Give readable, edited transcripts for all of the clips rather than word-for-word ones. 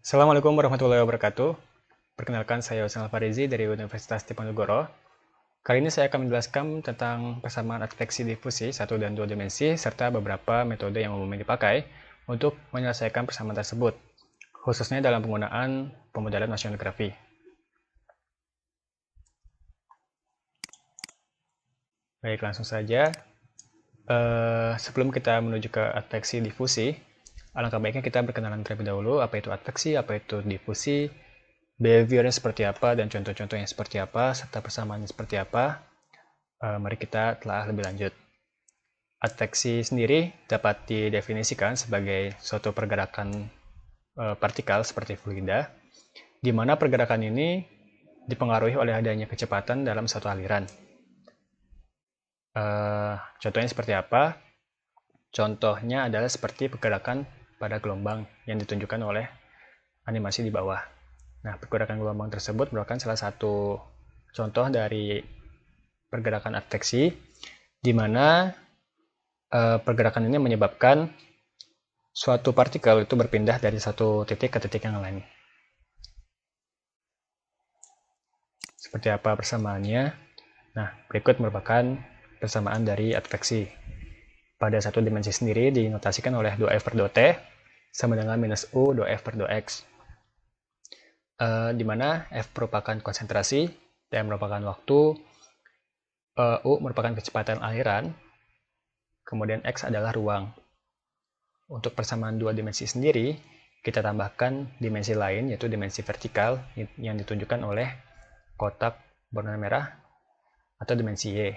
Assalamualaikum warahmatullahi wabarakatuh. Perkenalkan, saya Hussein Alfarizi dari Universitas Diponegoro. Kali ini saya akan menjelaskan tentang persamaan adveksi difusi 1 dan 2 dimensi, serta beberapa metode yang umumnya dipakai untuk menyelesaikan persamaan tersebut, khususnya dalam penggunaan pemodelan oceanografi. Baik, langsung saja. Sebelum kita menuju ke adveksi difusi, alangkah baiknya kita berkenalan terlebih dahulu apa itu adveksi, apa itu difusi, behaviornya seperti apa, dan contoh-contohnya seperti apa, serta persamaannya seperti apa. Mari kita telah lebih lanjut. Adveksi sendiri dapat didefinisikan sebagai suatu pergerakan partikel seperti fluida, di mana pergerakan ini dipengaruhi oleh adanya kecepatan dalam suatu aliran. Contohnya seperti apa? Contohnya adalah seperti pergerakan pada gelombang yang ditunjukkan oleh animasi di bawah. Nah, pergerakan gelombang tersebut merupakan salah satu contoh dari pergerakan adveksi, di mana pergerakan ini menyebabkan suatu partikel itu berpindah dari satu titik ke titik yang lain. Seperti apa persamaannya? Nah, berikut merupakan persamaan dari adveksi. Pada satu dimensi sendiri dinotasikan oleh 2F per 2T sama dengan minus U 2F per 2X. Di mana F merupakan konsentrasi, T merupakan waktu, U merupakan kecepatan aliran, kemudian X adalah ruang. Untuk persamaan dua dimensi sendiri, kita tambahkan dimensi lain, yaitu dimensi vertikal yang ditunjukkan oleh kotak berwarna merah atau dimensi Y.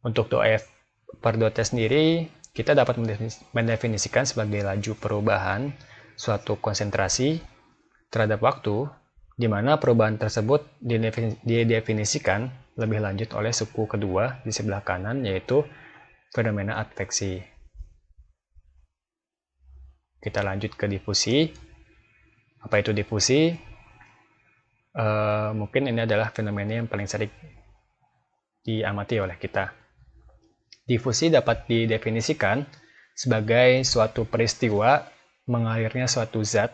Untuk 2F per 2T sendiri, kita dapat mendefinisikan sebagai laju perubahan suatu konsentrasi terhadap waktu, di mana perubahan tersebut didefinisikan lebih lanjut oleh suku kedua di sebelah kanan, yaitu fenomena adveksi. Kita lanjut ke difusi. Apa itu difusi? Mungkin ini adalah fenomena yang paling sering diamati oleh kita. Difusi dapat didefinisikan sebagai suatu peristiwa mengalirnya suatu zat,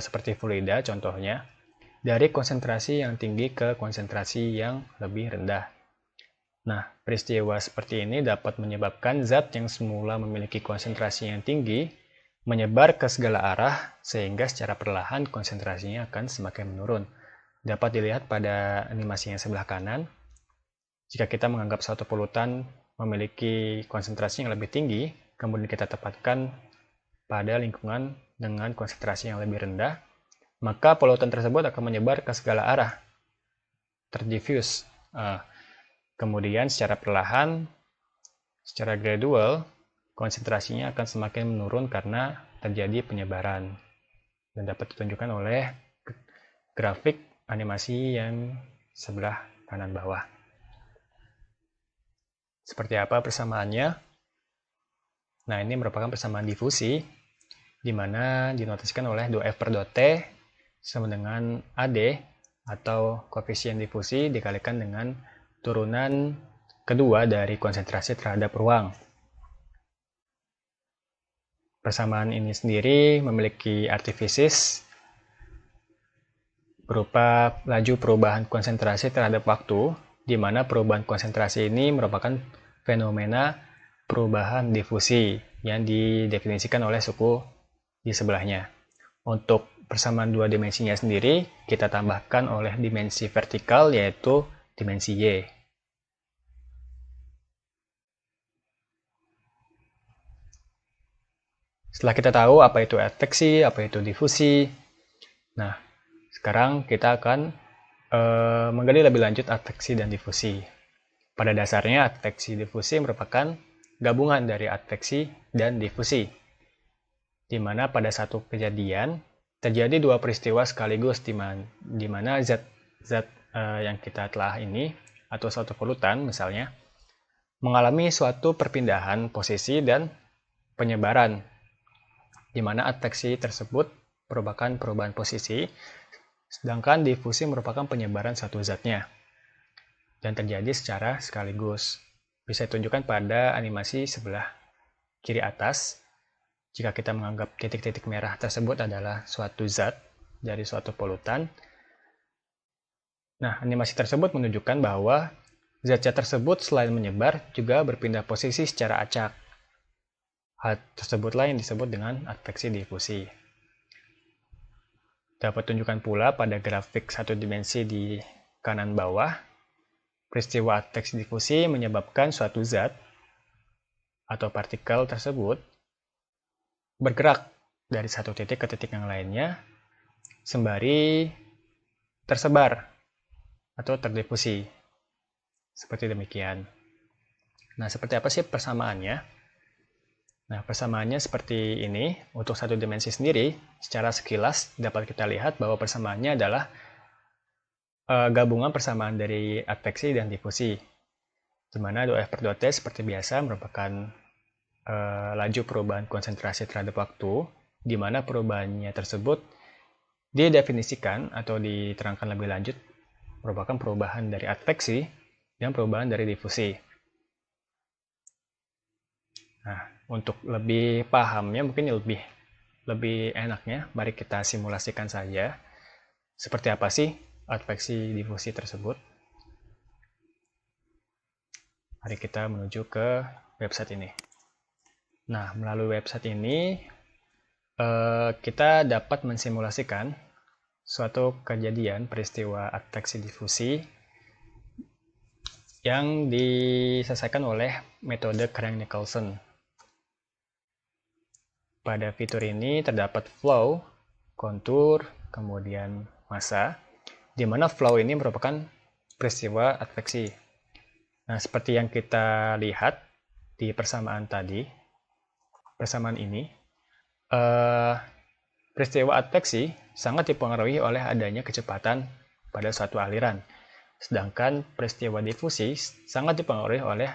seperti fluida contohnya, dari konsentrasi yang tinggi ke konsentrasi yang lebih rendah. Nah, peristiwa seperti ini dapat menyebabkan zat yang semula memiliki konsentrasi yang tinggi menyebar ke segala arah, sehingga secara perlahan konsentrasinya akan semakin menurun. Dapat dilihat pada animasi yang sebelah kanan. Jika kita menganggap suatu polutan memiliki konsentrasi yang lebih tinggi, kemudian kita tempatkan pada lingkungan dengan konsentrasi yang lebih rendah, maka polutan tersebut akan menyebar ke segala arah, terdiffuse. Kemudian secara perlahan, secara gradual, konsentrasinya akan semakin menurun karena terjadi penyebaran. Dan dapat ditunjukkan oleh grafik animasi yang sebelah kanan bawah. Seperti apa persamaannya? Nah, ini merupakan persamaan difusi, di mana dinotasikan oleh 2F per 2T sama dengan AD, atau koefisien difusi dikalikan dengan turunan kedua dari konsentrasi terhadap ruang. Persamaan ini sendiri memiliki arti fisis berupa laju perubahan konsentrasi terhadap waktu, di mana perubahan konsentrasi ini merupakan fenomena perubahan difusi yang didefinisikan oleh suku di sebelahnya. Untuk persamaan dua dimensinya sendiri, kita tambahkan oleh dimensi vertikal, yaitu dimensi Y. Setelah kita tahu apa itu adveksi, apa itu difusi, nah, sekarang kita akan menggali lebih lanjut adveksi dan difusi. Pada dasarnya, adveksi difusi merupakan gabungan dari adveksi dan difusi, di mana pada satu kejadian terjadi dua peristiwa sekaligus, di mana zat yang kita telah ini, atau suatu polutan misalnya, mengalami suatu perpindahan posisi dan penyebaran, di mana adveksi tersebut merupakan perubahan posisi, sedangkan difusi merupakan penyebaran satu zatnya, dan terjadi secara sekaligus. Bisa ditunjukkan pada animasi sebelah kiri atas, jika kita menganggap titik-titik merah tersebut adalah suatu zat dari suatu polutan. Nah, animasi tersebut menunjukkan bahwa zat-zat tersebut selain menyebar juga berpindah posisi secara acak. Hal tersebutlah yang disebut dengan adveksi difusi. Dapat tunjukkan pula pada grafik satu dimensi di kanan bawah, peristiwa adveksi difusi menyebabkan suatu zat atau partikel tersebut bergerak dari satu titik ke titik yang lainnya, sembari tersebar atau terdifusi. Seperti demikian. Nah, seperti apa sih persamaannya? Nah, persamaannya seperti ini. Untuk satu dimensi sendiri, secara sekilas dapat kita lihat bahwa persamaannya adalah gabungan persamaan dari adveksi dan difusi. Di mana 2F per 2T seperti biasa merupakan laju perubahan konsentrasi terhadap waktu, di mana perubahannya tersebut didefinisikan atau diterangkan lebih lanjut merupakan perubahan dari adveksi dan perubahan dari difusi. Nah, untuk lebih pahamnya mungkin lebih enaknya, mari kita simulasikan saja seperti apa sih adveksi difusi tersebut. Mari kita menuju ke website ini. Nah, melalui website ini kita dapat mensimulasikan suatu kejadian peristiwa adveksi difusi yang diselesaikan oleh metode Crank-Nicolson. Pada fitur ini terdapat flow, kontur, kemudian massa, di mana flow ini merupakan peristiwa adveksi. Nah, seperti yang kita lihat di persamaan tadi, persamaan ini, peristiwa adveksi sangat dipengaruhi oleh adanya kecepatan pada suatu aliran. Sedangkan peristiwa difusi sangat dipengaruhi oleh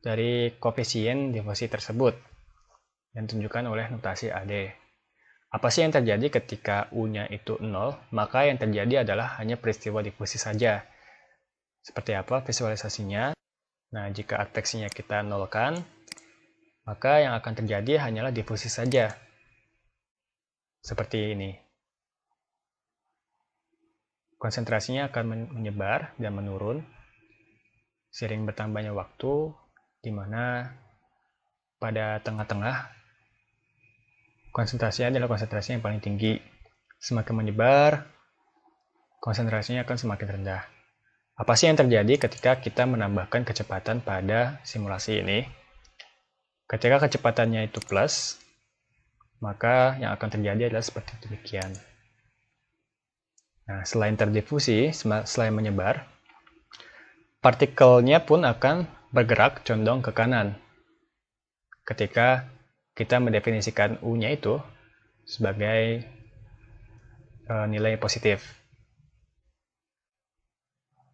dari koefisien difusi tersebut yang ditunjukkan oleh notasi AD. Apa sih yang terjadi ketika U-nya itu 0? Maka yang terjadi adalah hanya peristiwa difusi saja. Seperti apa visualisasinya? Nah, jika adveksinya kita nolkan, maka yang akan terjadi hanyalah difusi saja. Seperti ini. Konsentrasinya akan menyebar dan menurun seiring bertambahnya waktu, di mana pada tengah-tengah konsentrasinya adalah konsentrasi yang paling tinggi. Semakin menyebar, konsentrasinya akan semakin rendah. Apa sih yang terjadi ketika kita menambahkan kecepatan pada simulasi ini? Ketika kecepatannya itu plus, maka yang akan terjadi adalah seperti demikian. Nah, selain terdifusi, selain menyebar, partikelnya pun akan bergerak condong ke kanan. Ketika kita mendefinisikan U-nya itu sebagai nilai positif.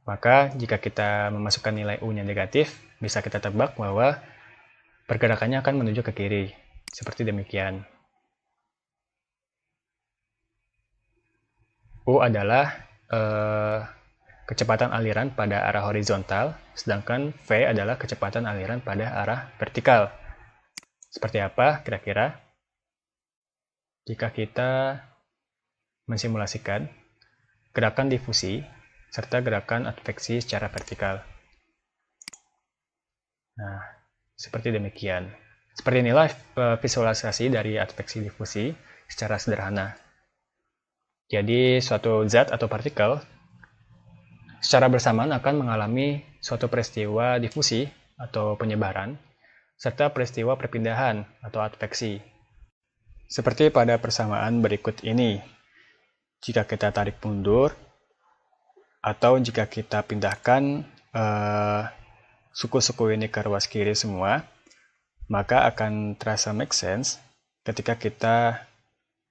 Maka jika kita memasukkan nilai U-nya negatif, bisa kita tebak bahwa pergerakannya akan menuju ke kiri. Seperti demikian. U adalah kecepatan aliran pada arah horizontal, sedangkan V adalah kecepatan aliran pada arah vertikal. Seperti apa kira-kira jika kita mensimulasikan gerakan difusi serta gerakan adveksi secara vertikal? Nah, seperti demikian. Seperti inilah visualisasi dari adveksi difusi secara sederhana. Jadi, suatu zat atau partikel secara bersamaan akan mengalami suatu peristiwa difusi atau penyebaran serta peristiwa perpindahan atau adveksi. Seperti pada persamaan berikut ini. Jika kita tarik mundur, atau jika kita pindahkan suku-suku ini ke ruas kiri semua, maka akan terasa make sense ketika kita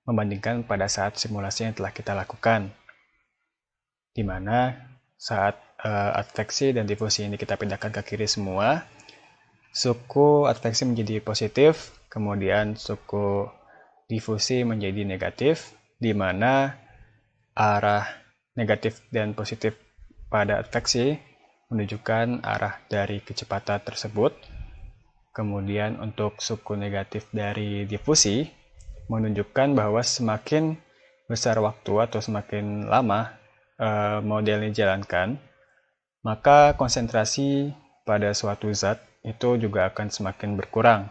membandingkan pada saat simulasi yang telah kita lakukan. Di mana saat adveksi dan difusi ini kita pindahkan ke kiri semua, suku adveksi menjadi positif, kemudian suku difusi menjadi negatif, di mana arah negatif dan positif pada adveksi menunjukkan arah dari kecepatan tersebut, Kemudian untuk suku negatif dari difusi menunjukkan bahwa semakin besar waktu atau semakin lama model ini dijalankan, maka konsentrasi pada suatu zat itu juga akan semakin berkurang.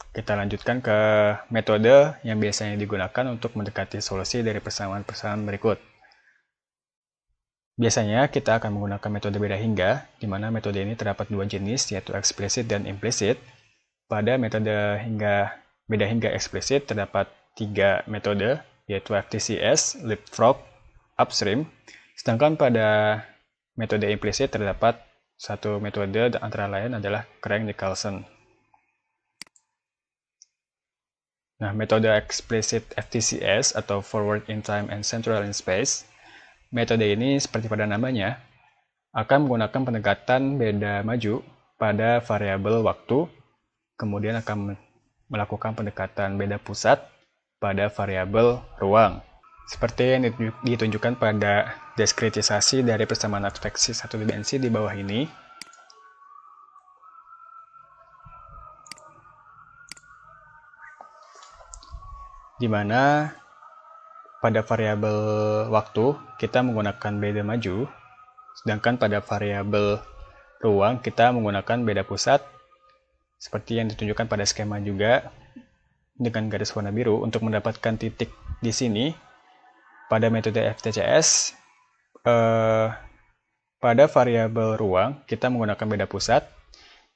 Kita lanjutkan ke metode yang biasanya digunakan untuk mendekati solusi dari persamaan-persamaan berikut. Biasanya kita akan menggunakan metode beda hingga, di mana metode ini terdapat dua jenis, yaitu eksplisit dan implisit. Pada metode beda hingga eksplisit terdapat tiga metode, yaitu FTCS, leapfrog, upstream. Sedangkan pada metode implisit terdapat satu metode antara lain adalah Crank-Nicolson. Nah, metode explicit FTCS atau Forward in Time and Central in Space, metode ini seperti pada namanya, akan menggunakan pendekatan beda maju pada variabel waktu, kemudian akan melakukan pendekatan beda pusat pada variabel ruang. Seperti yang ditunjukkan pada diskritisasi dari persamaan adveksi satu dimensi di bawah ini, di mana pada variabel waktu kita menggunakan beda maju, sedangkan pada variabel ruang kita menggunakan beda pusat, seperti yang ditunjukkan pada skema juga dengan garis warna biru. Untuk mendapatkan titik di sini, pada metode FTCS, pada variabel ruang kita menggunakan beda pusat,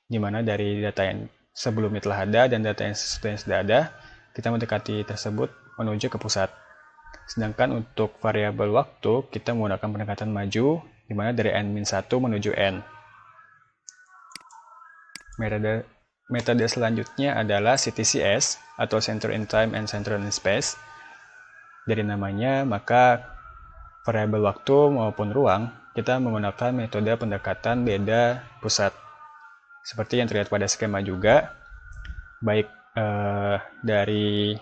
di mana dari data yang sebelumnya telah ada dan data yang sudah ada, kita mendekati tersebut menuju ke pusat. Sedangkan untuk variabel waktu, kita menggunakan pendekatan maju, di mana dari n-1 menuju n. Metode selanjutnya adalah CTCS, atau Center in Time and Central in Space. Dari namanya, maka variabel waktu maupun ruang, kita menggunakan metode pendekatan beda pusat. Seperti yang terlihat pada skema juga, baik dari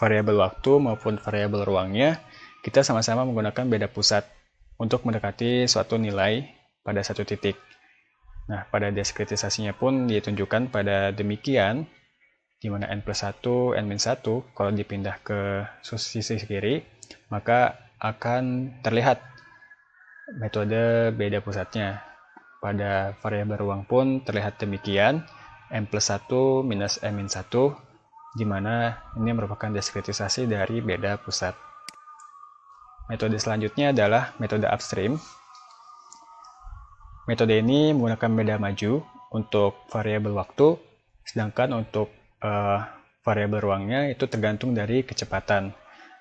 variabel waktu maupun variabel ruangnya, kita sama-sama menggunakan beda pusat untuk mendekati suatu nilai pada satu titik. Nah, pada diskritisasinya pun ditunjukkan pada demikian, di mana n+1, n-1, kalau dipindah ke sisi kiri, maka akan terlihat metode beda pusatnya. Pada variabel ruang pun terlihat demikian, n+1 minus n-1, di mana ini merupakan diskritisasi dari beda pusat. Metode selanjutnya adalah metode upstream. Metode ini menggunakan beda maju untuk variabel waktu, sedangkan untuk variabel ruangnya itu tergantung dari kecepatan.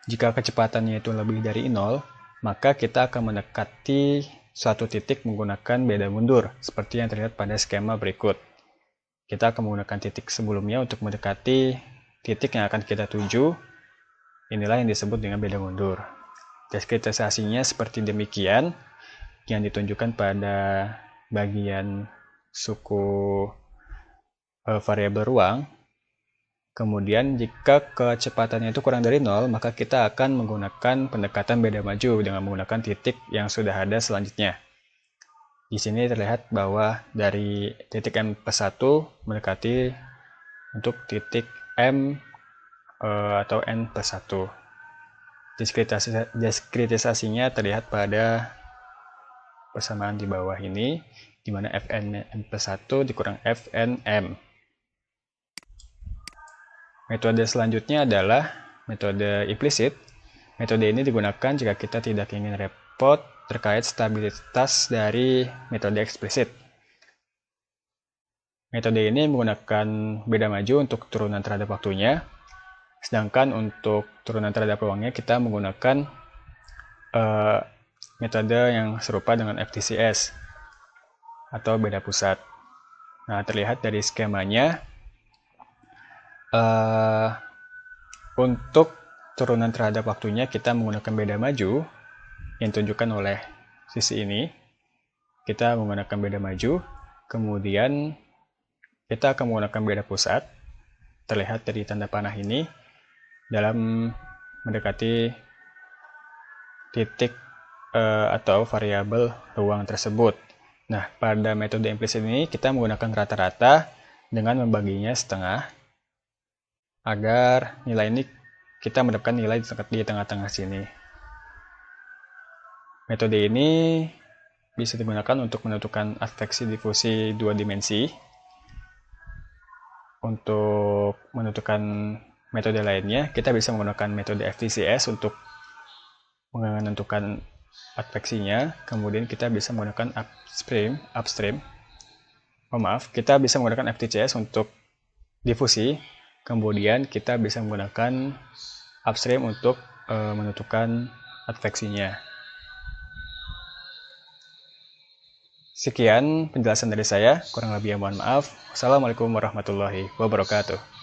Jika kecepatannya itu lebih dari 0, maka kita akan mendekati suatu titik menggunakan beda mundur, seperti yang terlihat pada skema berikut. Kita akan menggunakan titik sebelumnya untuk mendekati titik yang akan kita tuju. Inilah yang disebut dengan beda mundur. Diskritisasinya seperti demikian, yang ditunjukkan pada bagian suku variabel ruang. Kemudian jika kecepatannya itu kurang dari 0, maka kita akan menggunakan pendekatan beda maju dengan menggunakan titik yang sudah ada selanjutnya. Di sini terlihat bahwa dari titik m+1 mendekati untuk titik m atau n+1. Diskritisasinya terlihat pada persamaan di bawah ini, di mana fn n+1 dikurang fn m. Metode selanjutnya adalah metode implisit. Metode ini digunakan jika kita tidak ingin repot terkait stabilitas dari metode eksplisit. Metode ini menggunakan beda maju untuk turunan terhadap waktunya, sedangkan untuk turunan terhadap ruangnya kita menggunakan metode yang serupa dengan FTCS atau beda pusat. Nah, terlihat dari skemanya, untuk turunan terhadap waktunya kita menggunakan beda maju yang ditunjukkan oleh sisi ini. Kita menggunakan beda maju, kemudian kita akan menggunakan beda pusat, terlihat dari tanda panah ini, dalam mendekati titik atau variabel ruang tersebut. Nah, pada metode implisit ini kita menggunakan rata-rata dengan membaginya setengah agar nilai ini kita mendapatkan nilai di tengah-tengah sini. Metode ini bisa digunakan untuk menentukan adveksi difusi dua dimensi. Untuk menentukan metode lainnya, kita bisa menggunakan metode FTCS untuk menentukan adveksinya. Kemudian kita bisa menggunakan kita bisa menggunakan FTCS untuk difusi. Kemudian kita bisa menggunakan upstream untuk menentukan adveksinya. Sekian penjelasan dari saya, kurang lebihnya mohon maaf. Wassalamualaikum warahmatullahi wabarakatuh.